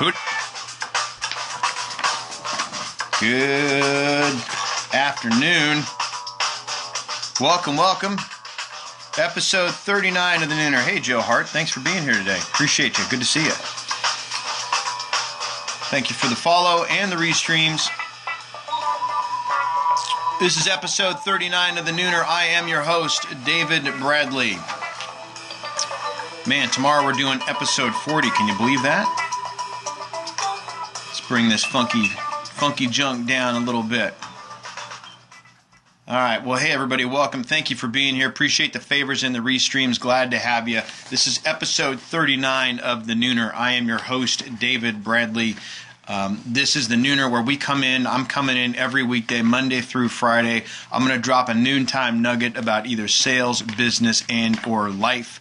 Good afternoon. Welcome. Episode 39 of the Nooner. Hey, Joe Hart. Thanks for being here today. Appreciate you. Good to see you. Thank you for the follow and the restreams. This is episode 39 of the Nooner. I am your host, David Bradley. Man, tomorrow we're doing episode 40. Can you believe that? Let's bring this funky junk down a little bit. All right. Well, hey, everybody. Welcome. Thank you for being here. Appreciate the favors and the restreams. Glad to have you. This is episode 39 of the Nooner. I am your host, David Bradley. This is the Nooner where we come in. I'm coming in every weekday, Monday through Friday. I'm going to drop a noontime nugget about either sales, business, and or life.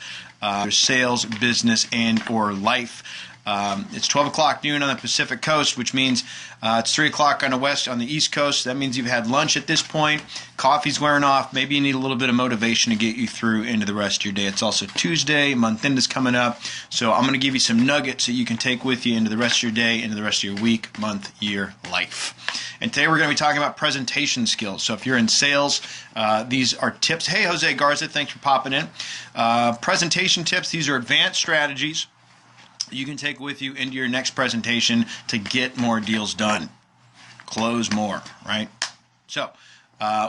It's 12 o'clock noon on the Pacific Coast, which means it's 3 o'clock on the East Coast. That means you've had lunch at this point. Coffee's wearing off. Maybe you need a little bit of motivation to get you through into the rest of your day. It's also Tuesday. Month end is coming up. So I'm going to give you some nuggets that you can take with you into the rest of your day, into the rest of your week, month, year, life. And today we're going to be talking about presentation skills. So if you're in sales, these are tips. Hey, Jose Garza, thanks for popping in. Presentation tips. These are advanced strategies you can take with you into your next presentation to get more deals done. Close more, right? So,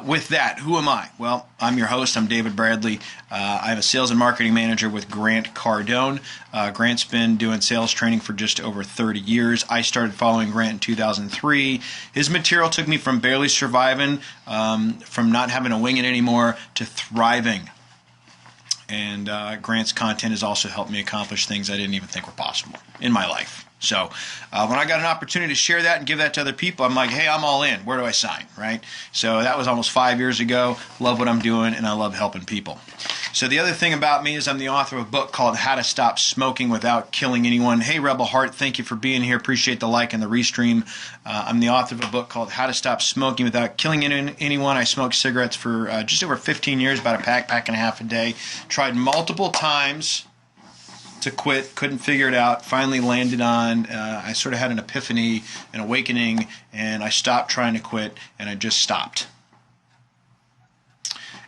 with that, who am I? Well, I'm your host. I'm David Bradley. I'm a sales and marketing manager with Grant Cardone. Grant's been doing sales training for just over 30 years. I started following Grant in 2003. His material took me from barely surviving, from not having a wing it anymore, to thriving. And Grant's content has also helped me accomplish things I didn't even think were possible in my life. So when I got an opportunity to share that and give that to other people, I'm like, hey, I'm all in. Where do I sign, right? So that was almost 5 years ago. Love what I'm doing, and I love helping people. So the other thing about me is I'm the author of a book called How to Stop Smoking Without Killing Anyone. Hey, Rebel Heart, thank you for being here. Appreciate the like and the restream. I'm the author of a book called How to Stop Smoking Without Killing Anyone. I smoked cigarettes for just over 15 years, about a pack and a half a day. Tried multiple times to quit, couldn't figure it out, finally landed on, I sort of had an epiphany, an awakening, and I stopped trying to quit, and I just stopped.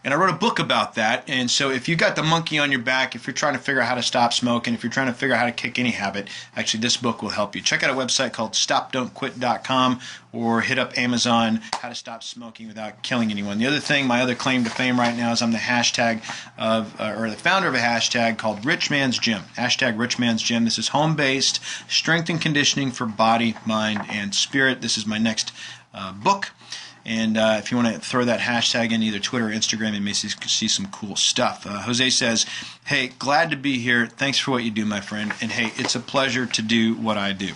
And I wrote a book about that, and so if you got the monkey on your back, if you're trying to figure out how to stop smoking, if you're trying to figure out how to kick any habit, actually this book will help you. Check out a website called stopdon'tquit.com or hit up Amazon, How to Stop Smoking Without Killing Anyone. The other thing, my other claim to fame right now is I'm the the founder of a hashtag called Rich Man's Gym. Hashtag Rich Man's Gym. This is home-based strength and conditioning for body, mind, and spirit. This is my next book. And if you want to throw that hashtag in either Twitter or Instagram, you may see some cool stuff. Jose says, hey, glad to be here. Thanks for what you do, my friend. And hey, it's a pleasure to do what I do.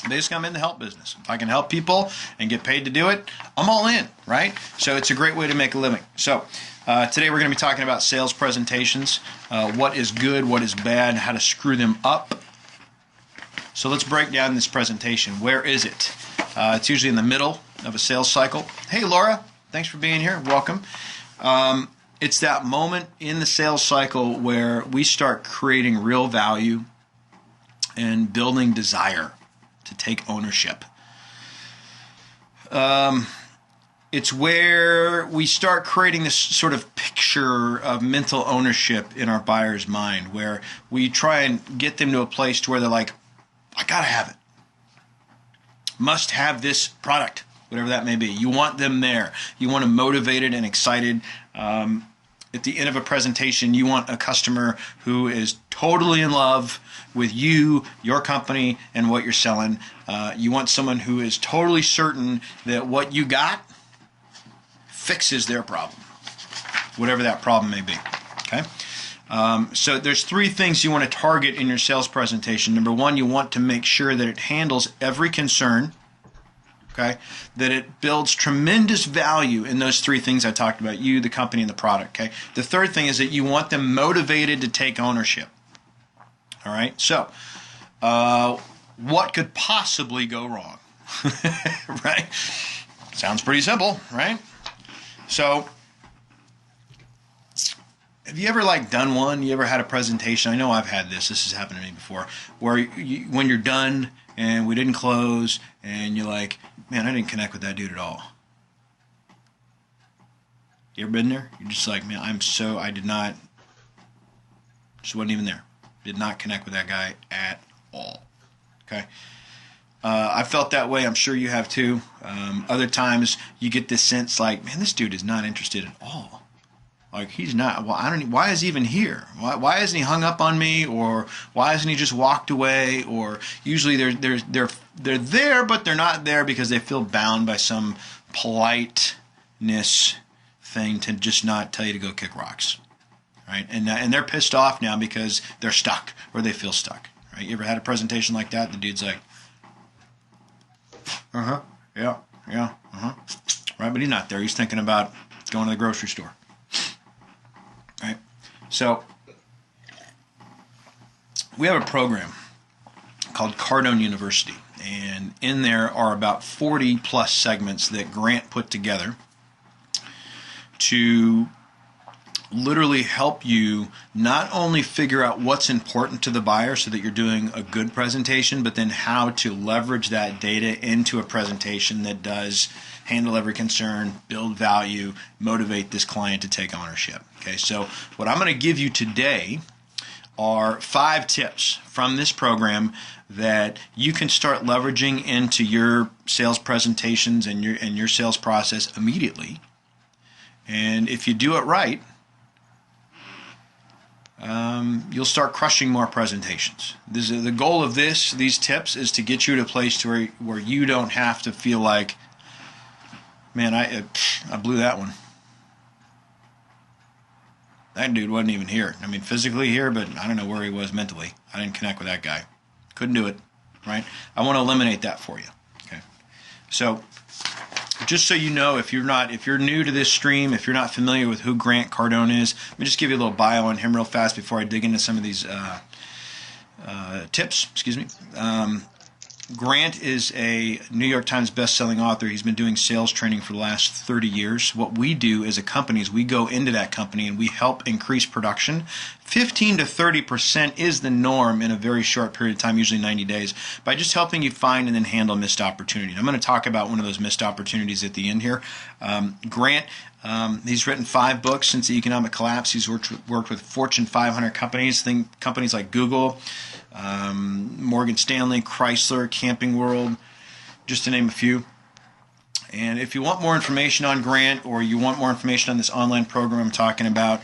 Basically, I'm in the help business. If I can help people and get paid to do it, I'm all in, right? So it's a great way to make a living. So today we're going to be talking about sales presentations, what is good, what is bad, how to screw them up. So let's break down this presentation. Where is it? It's usually in the middle of a sales cycle. Hey, Laura, thanks for being here. Welcome. It's that moment in the sales cycle where we start creating real value and building desire to take ownership. It's where we start creating this sort of picture of mental ownership in our buyer's mind, where we try and get them to a place to where they're like, I gotta have it. Must have this product, whatever that may be. You want them there. You want them motivated and excited. At the end of a presentation, you want a customer who is totally in love with you, your company, and what you're selling. You want someone who is totally certain that what you got fixes their problem, whatever that problem may be. Okay? So there's three things you want to target in your sales presentation. Number one, you want to make sure that it handles every concern, okay? That it builds tremendous value in those three things I talked about, you, the company, and the product, okay? The third thing is that you want them motivated to take ownership, all right? So what could possibly go wrong, right? Sounds pretty simple, right? So have you ever like done one? You ever had a presentation? I know I've had this. This has happened to me before, where when you're done and we didn't close, and you're like, man, I didn't connect with that dude at all. You ever been there? You're just like, man, I did not, just wasn't even there. Did not connect with that guy at all. Okay. I felt that way. I'm sure you have too. Other times you get this sense like, man, this dude is not interested at all. Like he's not. Well, why is he even here? Why hasn't he hung up on me? Or why hasn't he just walked away? Or usually they're there, but they're not there because they feel bound by some politeness thing to just not tell you to go kick rocks, right? And they're pissed off now because they're stuck or they feel stuck, right? You ever had a presentation like that? The dude's like, yeah, right? But he's not there. He's thinking about going to the grocery store, right? So we have a program called Cardone University, and in there are about 40 plus segments that Grant put together to literally help you not only figure out what's important to the buyer so that you're doing a good presentation, but then how to leverage that data into a presentation that does handle every concern, build value, motivate this client to take ownership. Okay, so what I'm going to give you today are 5 tips from this program that you can start leveraging into your sales presentations and your sales process immediately. And if you do it right, you'll start crushing more presentations. The goal of these tips is to get you to a place where you don't have to feel like, man, I blew that one. That dude wasn't even here. I mean, physically here, but I don't know where he was mentally. I didn't connect with that guy. Couldn't do it, right? I want to eliminate that for you. Okay. So just so you know, if you're new to this stream, if you're not familiar with who Grant Cardone is, let me just give you a little bio on him real fast before I dig into some of these tips. Excuse me. Grant is a New York Times best-selling author. He's been doing sales training for the last 30 years. What we do as a company is we go into that company and we help increase production. 15 to 30% is the norm in a very short period of time, usually 90 days, by just helping you find and then handle missed opportunity. I'm going to talk about one of those missed opportunities at the end here. Grant, he's written 5 books since the economic collapse. He's worked with Fortune 500 companies, companies like Google, MorganStanley, Chrysler, Camping World, just to name a few. And if you want more information on Grant or you want more information on this online program I'm talking about,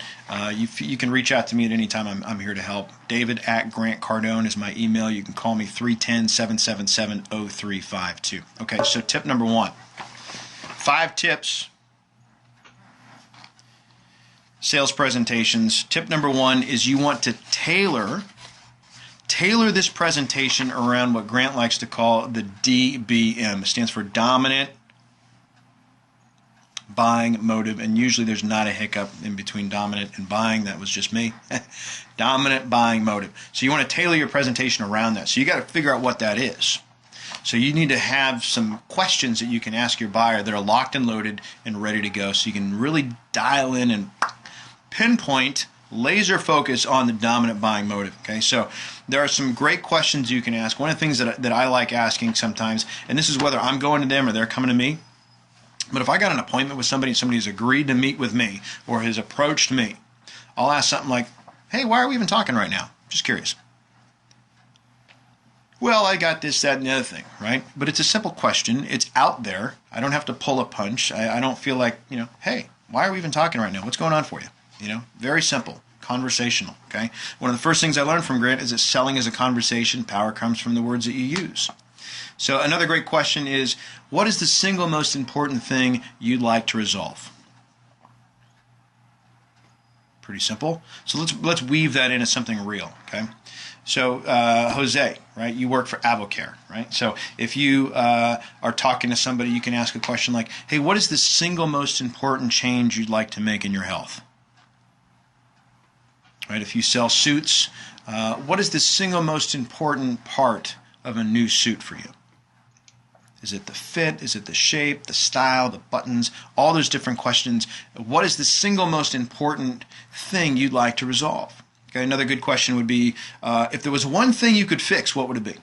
you can reach out to me at any time. I'm here to help. David@GrantCardone is my email. You can call me 310-777-0352. Okay, so tip number 1. 5 tips. Sales presentations. Tip number 1 is you want to tailor this presentation around what Grant likes to call the DBM. It stands for dominant buying motive, and usually there's not a hiccup in between dominant and buying. That was just me. Dominant buying motive. So you want to tailor your presentation around that. So you got to figure out what that is. So you need to have some questions that you can ask your buyer that are locked and loaded and ready to go, so you can really dial in and pinpoint, laser focus on the dominant buying motive. Okay, so there are some great questions you can ask. One of the things that I like asking sometimes, and this is whether I'm going to them or they're coming to me, but if I got an appointment with somebody's agreed to meet with me or has approached me, I'll ask something like, hey, why are we even talking right now? Just curious. Well, I got this, that, and the other thing, right? But it's a simple question. It's out there. I don't have to pull a punch. I don't feel like, hey, why are we even talking right now? What's going on for you? Very simple, conversational, okay? One of the first things I learned from Grant is that selling is a conversation. Power comes from the words that you use. So another great question is, what is the single most important thing you'd like to resolve? Pretty simple. So let's weave that into something real, okay? So Jose, right, you work for Avocare, right? So if you are talking to somebody, you can ask a question like, hey, what is the single most important change you'd like to make in your health? Right? If you sell suits, what is the single most important part of a new suit for you? Is it the fit? Is it the shape, the style, the buttons? All those different questions. What is the single most important thing you'd like to resolve? Okay, another good question would be, if there was one thing you could fix, what would it be?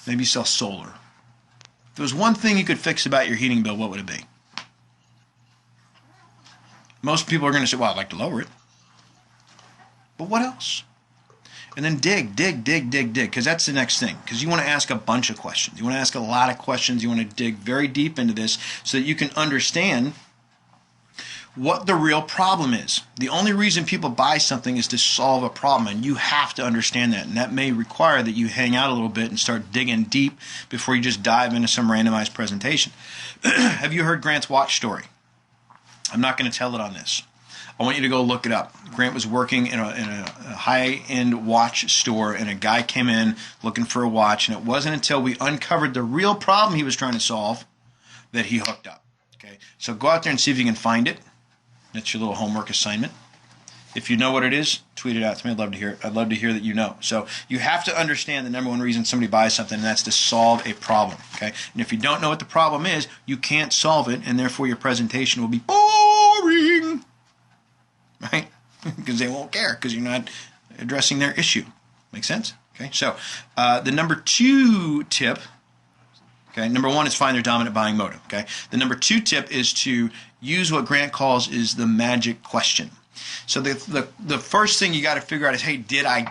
Maybe you sell solar. If there was one thing you could fix about your heating bill, what would it be? Most people are going to say, well, I'd like to lower it. But what else? And then dig, because that's the next thing. Because you want to ask a bunch of questions. You want to ask a lot of questions. You want to dig very deep into this so that you can understand what the real problem is. The only reason people buy something is to solve a problem, and you have to understand that. And that may require that you hang out a little bit and start digging deep before you just dive into some randomized presentation. Have you heard Grant's watch story? I'm not going to tell it on this. I want you to go look it up. Grant was working in a high-end watch store, and a guy came in looking for a watch, and it wasn't until we uncovered the real problem he was trying to solve that he hooked up. Okay, so go out there and see if you can find it. That's your little homework assignment. If you know what it is, tweet it out to me. I'd love to hear it. I'd love to hear that you know. So you have to understand the number one reason somebody buys something, and that's to solve a problem. Okay, and if you don't know what the problem is, you can't solve it, and therefore your presentation will be boring. Right? Because they won't care because you're not addressing their issue. Make sense? Okay. So the number 2 tip. Okay. Number 1 is find their dominant buying motive. Okay. The number 2 tip is to use what Grant calls is the magic question. So the first thing you got to figure out is, hey, did I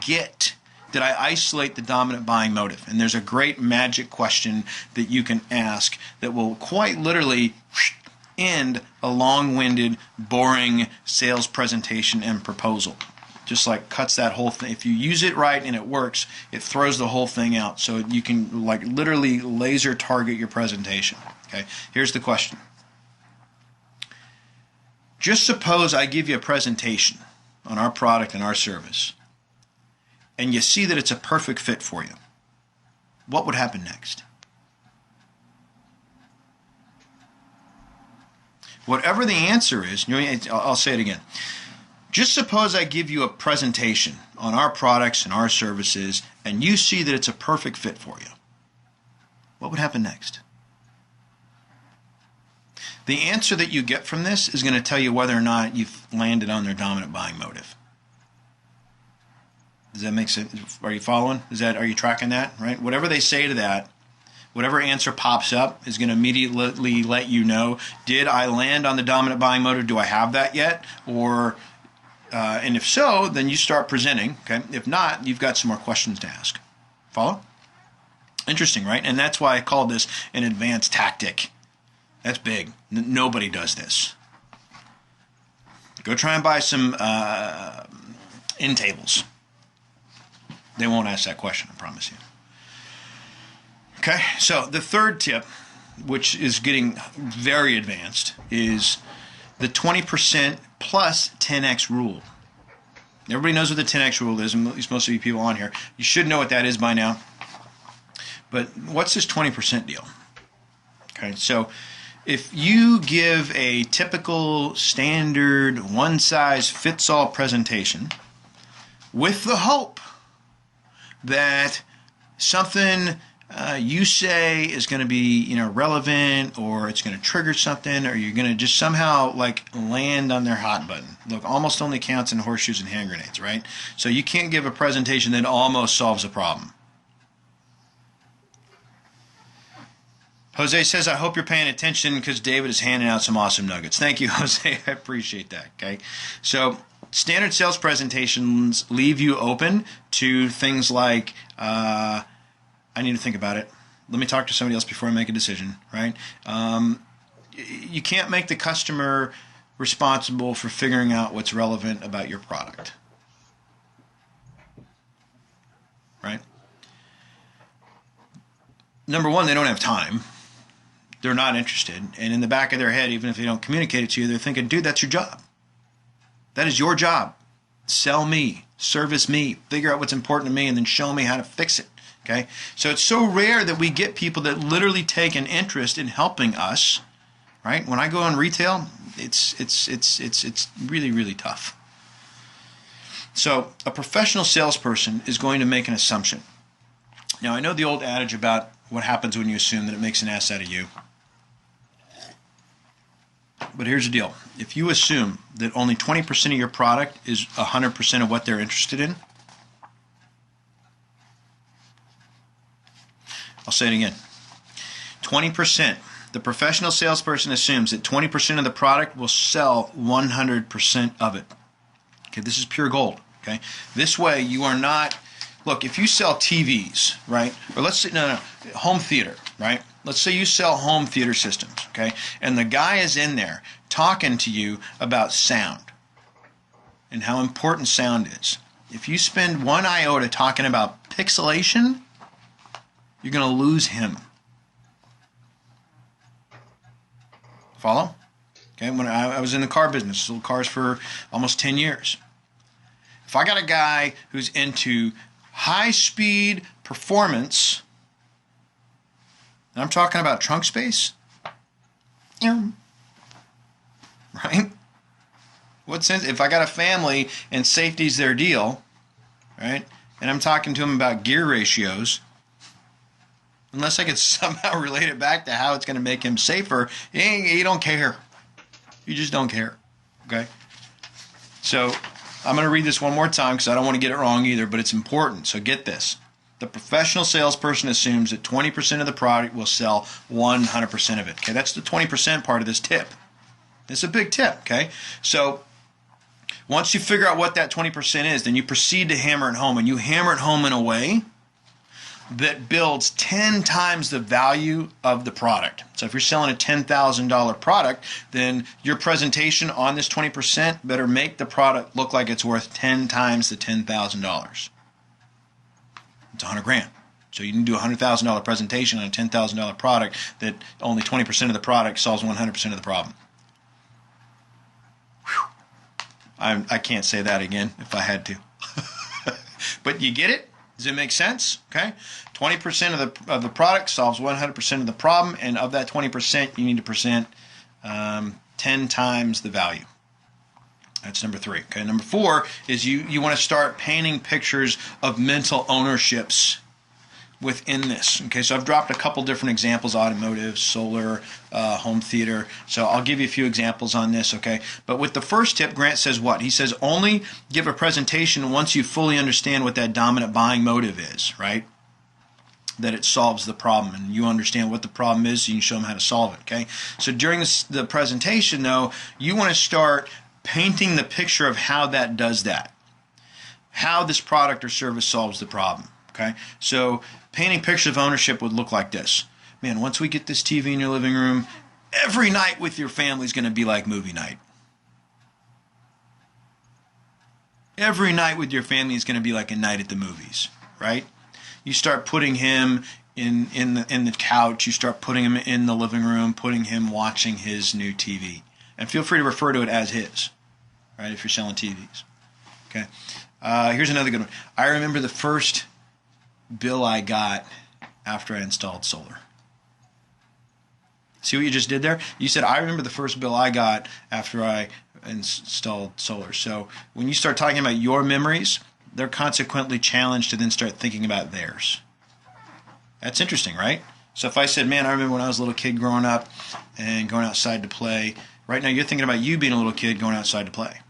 isolate the dominant buying motive? And there's a great magic question that you can ask that will quite literally end a long-winded, boring sales presentation and proposal. Just like cuts that whole thing. If you use it right and it works, it throws the whole thing out. So you can like literally laser target your presentation. Okay, here's the question. Just suppose I give you a presentation on our product and our service, and you see that it's a perfect fit for you. What would happen next? Whatever the answer is, I'll say it again. Just suppose I give you a presentation on our products and our services, and you see that it's a perfect fit for you. What would happen next? The answer that you get from this is going to tell you whether or not you've landed on their dominant buying motive. Does that make sense? Are you following? Are you tracking that? Right? Whatever they say to that, whatever answer pops up is going to immediately let you know, did I land on the dominant buying motive? Do I have that yet? Or, and if so, then you start presenting. Okay. If not, you've got some more questions to ask. Follow? Interesting, right? And that's why I called this an advanced tactic. That's big. Nobody does this. Go try and buy some end tables. They won't ask that question, I promise you. Okay, so the third tip, which is getting very advanced, is the 20% plus 10x rule. Everybody knows what the 10x rule is, and at least most of you people on here. You should know what that is by now. But what's this 20% deal? Okay, so if you give a typical standard one-size-fits-all presentation with the hope that something you say is going to be relevant, or it's going to trigger something, or you're going to just somehow like land on their hot button. Look, almost only counts in horseshoes and hand grenades, right? So you can't give a presentation that almost solves a problem. Jose says, I hope you're paying attention because David is handing out some awesome nuggets. Thank you, Jose. I appreciate that. Okay, so standard sales presentations leave you open to things like I need to think about it. Let me talk to somebody else before I make a decision, right? You can't make the customer responsible for figuring out what's relevant about your product, right? Number one, they don't have time. They're not interested. And in the back of their head, even if they don't communicate it to you, they're thinking, dude, that's your job. That is your job. Sell me, service me, figure out what's important to me, and then show me how to fix it. Okay, so it's so rare that we get people that literally take an interest in helping us, right? When I go in retail, it's really, really tough. So a professional salesperson is going to make an assumption. Now, I know the old adage about what happens when you assume that it makes an ass out of you. But here's the deal. If you assume that only 20% of your product is 100% of what they're interested in, I'll say it again. 20%. The professional salesperson assumes that 20% of the product will sell 100% of it. Okay, this is pure gold. Okay, this way you are not. Look, if you sell TVs, right, or let's say home theater, right? Let's say you sell home theater systems, okay, and the guy is in there talking to you about sound and how important sound is. If you spend one iota talking about pixelation, you're going to lose him. Follow? Okay, when I was in the car business, sold cars for almost 10 years. If I got a guy who's into high-speed performance, and I'm talking about trunk space, right? What sense? If I got a family and safety's their deal, right, and I'm talking to him about gear ratios, unless I could somehow relate it back to how it's going to make him safer, you don't care. You just don't care. Okay? So I'm going to read this one more time because I don't want to get it wrong either, but it's important. So get this. The professional salesperson assumes that 20% of the product will sell 100% of it. Okay? That's the 20% part of this tip. It's a big tip. Okay? So once you figure out what that 20% is, then you proceed to hammer it home, and you hammer it home in a way that builds 10 times the value of the product. So if you're selling a $10,000 product, then your presentation on this 20% better make the product look like it's worth 10 times the $10,000. It's $100,000. So you can do a $100,000 presentation on a $10,000 product that only 20% of the product solves 100% of the problem. Whew. I can't say that again if I had to. But you get it? Does it make sense? Okay, 20% of the product solves 100% of the problem, and of that 20%, you need to present 10 times the value. That's number 3. Okay, number 4 is you want to start painting pictures of mental ownerships within this. Okay, so I've dropped a couple different examples: automotive, solar, home theater. So I'll give you a few examples on this. Okay, but with the first tip, Grant says what? He says only give a presentation once you fully understand what that dominant buying motive is, right? That it solves the problem, and you understand what the problem is, so you can show them how to solve it. Okay, so during the presentation, though, you want to start painting the picture of how that does that, how this product or service solves the problem. Okay, so painting pictures of ownership would look like this. Man, once we get this TV in your living room, every night with your family is going to be like movie night. Every night with your family is going to be like a night at the movies, right? You start putting him in the couch. You start putting him in the living room, putting him watching his new TV. And feel free to refer to it as his, right, if you're selling TVs. Okay. Here's another good one. I remember the first bill I got after I installed solar. See what you just did there? You said, I remember the first bill I got after I installed solar. So when you start talking about your memories, they're consequently challenged to then start thinking about theirs. That's interesting, right? So if I said, man, I remember when I was a little kid growing up and going outside to play, right now you're thinking about you being a little kid going outside to play.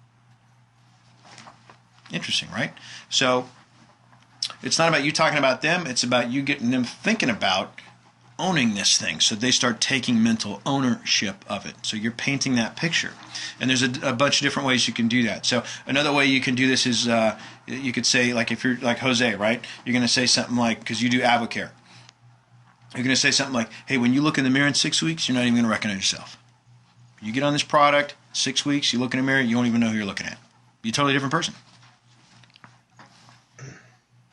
Interesting, right? So it's not about you talking about them, it's about you getting them thinking about owning this thing, so they start taking mental ownership of it. So you're painting that picture. And there's a bunch of different ways you can do that. So another way you can do this is you could say, like if you're like Jose, right? You're going to say something like, because you do AvoCare, you're going to say something like, hey, when you look in the mirror in 6 weeks, you're not even going to recognize yourself. You get on this product, 6 weeks, you look in the mirror, you won't even know who you're looking at. You're a totally different person.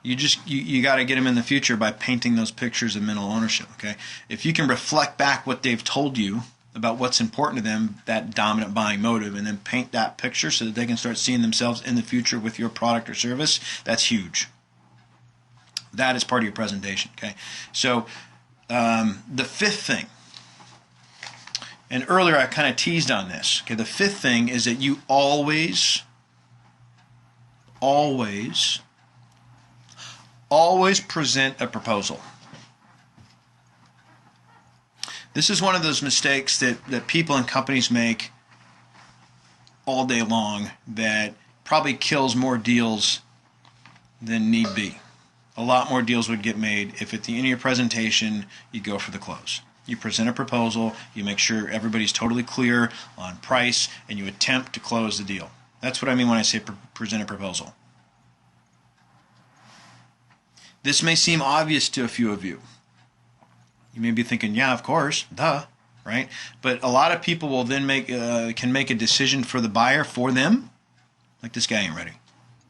You got to get them in the future by painting those pictures of mental ownership. Okay, if you can reflect back what they've told you about what's important to them, that dominant buying motive, and then paint that picture so that they can start seeing themselves in the future with your product or service, that's huge. That is part of your presentation. Okay, so the fifth thing, and earlier I kind of teased on this. Okay, the fifth thing is that you always Always present a proposal. This is one of those mistakes that people and companies make all day long that probably kills more deals than need be. A lot more deals would get made if at the end of your presentation you go for the close. You present a proposal, you make sure everybody's totally clear on price, and you attempt to close the deal. That's what I mean when I say present a proposal. This may seem obvious to a few of you. You may be thinking, yeah, of course, duh, right? But a lot of people will then can make a decision for the buyer for them. Like, this guy ain't ready.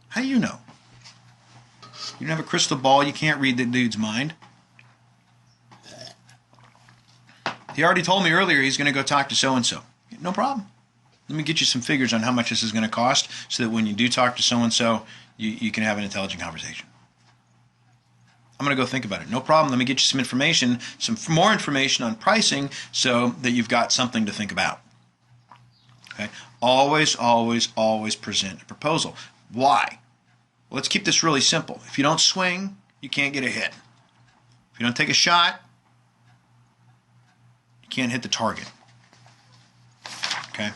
How do you know? You don't have a crystal ball. You can't read the dude's mind. He already told me earlier he's going to go talk to so-and-so. No problem. Let me get you some figures on how much this is going to cost so that when you do talk to so-and-so, you can have an intelligent conversation. I'm going to go think about it. No problem. Let me get you some information, some more information on pricing so that you've got something to think about. Okay? Always, always, always present a proposal. Why? Well, let's keep this really simple. If you don't swing, you can't get a hit. If you don't take a shot, you can't hit the target. Okay?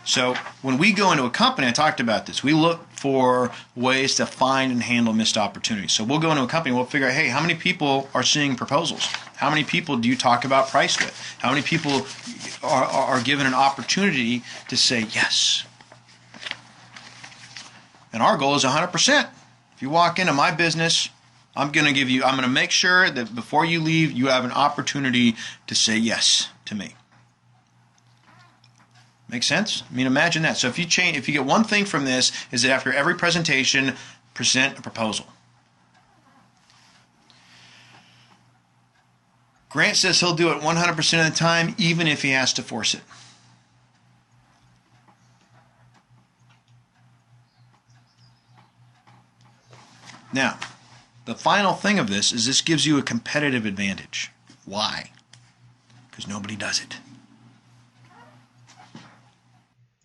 So when we go into a company, I talked about this, we look for ways to find and handle missed opportunities. So we'll go into a company, we'll figure out, hey, how many people are seeing proposals? How many people do you talk about price with? How many people are given an opportunity to say yes? And our goal is 100%. If you walk into my business, I'm going to make sure that before you leave, you have an opportunity to say yes to me. Make sense? I mean, imagine that. So if you get one thing from this, is that after every presentation, present a proposal. Grant says he'll do it 100% of the time, even if he has to force it. Now, the final thing of this is this gives you a competitive advantage. Why? Because nobody does it.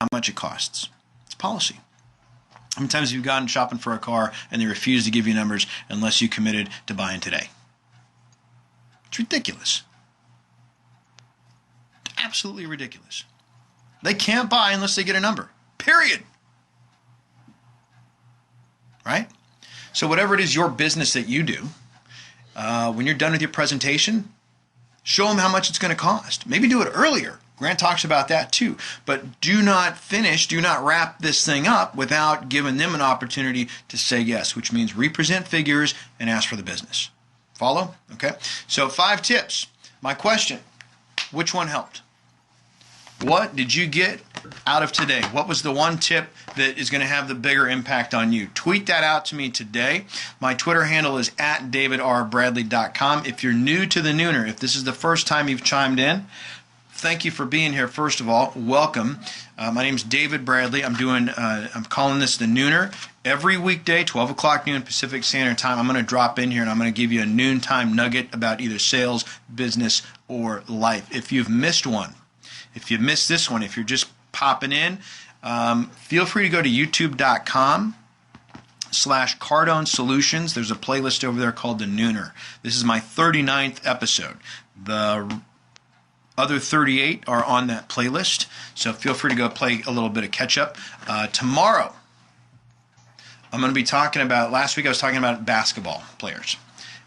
How much it costs. It's policy. How many times have you gone shopping for a car and they refuse to give you numbers unless you committed to buying today? It's ridiculous. It's absolutely ridiculous. They can't buy unless they get a number. Period. Right? So whatever it is your business that you do, when you're done with your presentation, show them how much it's going to cost. Maybe do it earlier. Grant talks about that too. But do not wrap this thing up without giving them an opportunity to say yes, which means represent figures and ask for the business. Follow? Okay. So 5 tips. My question, which one helped? What did you get out of today? What was the one tip that is going to have the bigger impact on you? Tweet that out to me today. My Twitter handle is @davidrbradley.com. If you're new to the Nooner, if this is the first time you've chimed in, thank you for being here, first of all. Welcome. My name's David Bradley. I'm calling this the Nooner. Every weekday, 12 o'clock noon Pacific Standard Time, I'm going to drop in here and I'm going to give you a noontime nugget about either sales, business, or life. If you've missed one, if you missed this one, if you're just popping in, feel free to go to youtube.com/Cardone Solutions. There's a playlist over there called The Nooner. This is my 39th episode. The other 38 are on that playlist, so feel free to go play a little bit of catch-up. Tomorrow, I'm going to be talking about, last week I was talking about basketball players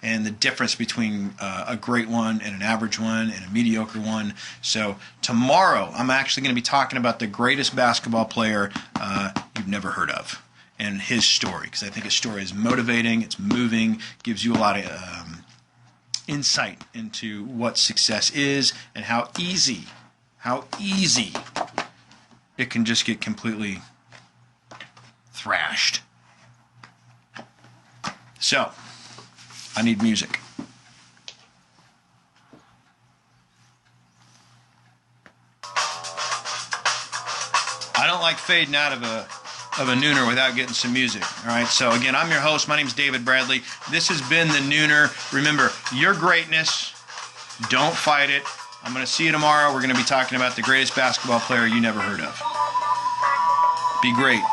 and the difference between a great one and an average one and a mediocre one. So tomorrow, I'm actually going to be talking about the greatest basketball player you've never heard of and his story, because I think his story is motivating, it's moving, gives you a lot of insight into what success is and how easy it can just get completely thrashed. So, I need music. I don't like fading out of a Nooner without getting some music. All right, so again, I'm your host. My name's David Bradley. This has been the Nooner. Remember, your greatness, don't fight it. I'm going to see you tomorrow. We're going to be talking about the greatest basketball player you never heard of. Be great.